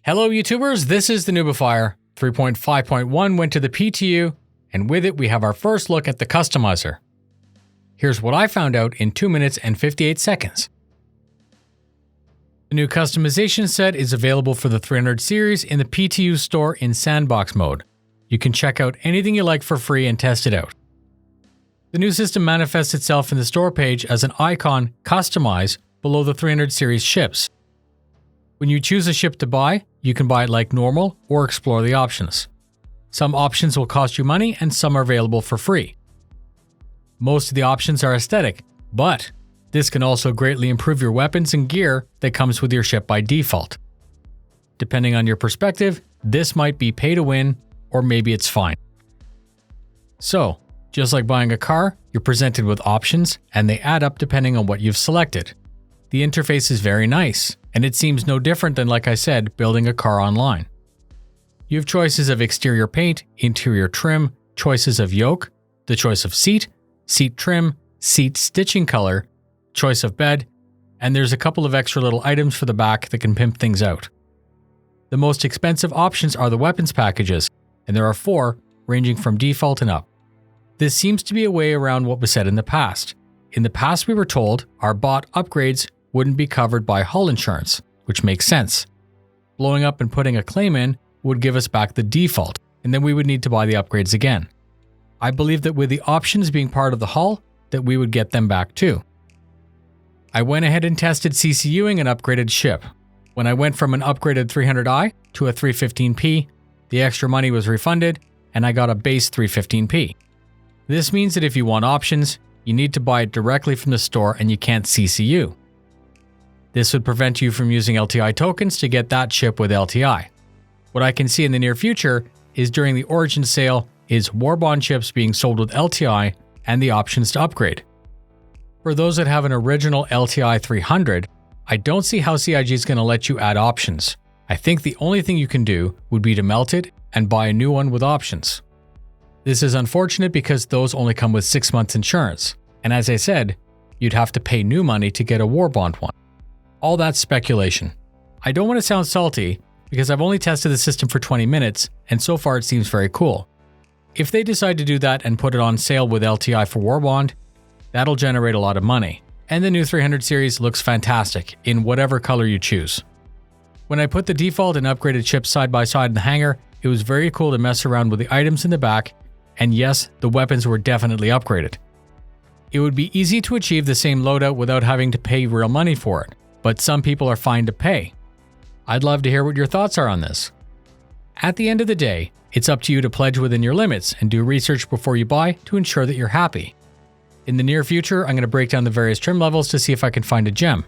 Hello YouTubers, this is the Noobifier. 3.5.1 went to the PTU, and with it we have our first look at the customizer. Here's what I found out in 2 minutes and 58 seconds. The new customization set is available for the 300 series in the PTU store in sandbox mode. You can check out anything you like for free and test it out. The new system manifests itself in the store page as an icon, Customize, below the 300 series ships. When you choose a ship to buy, you can buy it like normal or explore the options. Some options will cost you money and some are available for free. Most of the options are aesthetic, but this can also greatly improve your weapons and gear that comes with your ship by default. Depending on your perspective, this might be pay to win, or maybe it's fine. So, just like buying a car, you're presented with options and they add up depending on what you've selected. The interface is very nice, and it seems no different than, like I said, building a car online. You have choices of exterior paint, interior trim, choices of yoke, the choice of seat, seat trim, seat stitching color, choice of bed, and there's a couple of extra little items for the back that can pimp things out. The most expensive options are the weapons packages, and there are 4, ranging from default and up. This seems to be a way around what was said in the past. In the past we were told our bought upgrades wouldn't be covered by hull insurance, which makes sense. Blowing up and putting a claim in would give us back the default, and then we would need to buy the upgrades again. I believe that with the options being part of the hull, that we would get them back too. I went ahead and tested CCUing an upgraded ship. When I went from an upgraded 300i to a 315p, the extra money was refunded, and I got a base 315p. This means that if you want options, you need to buy it directly from the store and you can't CCU. This would prevent you from using LTI tokens to get that ship with LTI. What I can see in the near future is during the Origin sale is Warbond ships being sold with LTI and the options to upgrade. For those that have an original LTI 300, I don't see how CIG is going to let you add options. I think the only thing you can do would be to melt it and buy a new one with options. This is unfortunate because those only come with 6 months insurance, and as I said, you'd have to pay new money to get a Warbond one. All that's speculation. I don't want to sound salty because I've only tested the system for 20 minutes and so far it seems very cool. If they decide to do that and put it on sale with LTI for Warbond, that'll generate a lot of money. And the new 300 series looks fantastic in whatever color you choose. When I put the default and upgraded ships side by side in the hangar, it was very cool to mess around with the items in the back, and yes, the weapons were definitely upgraded. It would be easy to achieve the same loadout without having to pay real money for it, but some people are fine to pay. I'd love to hear what your thoughts are on this. At the end of the day, it's up to you to pledge within your limits and do research before you buy to ensure that you're happy. In the near future, I'm going to break down the various trim levels to see if I can find a gem.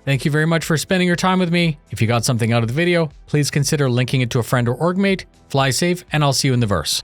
Thank you very much for spending your time with me. If you got something out of the video, please consider linking it to a friend or org mate. Fly safe, and I'll see you in the verse.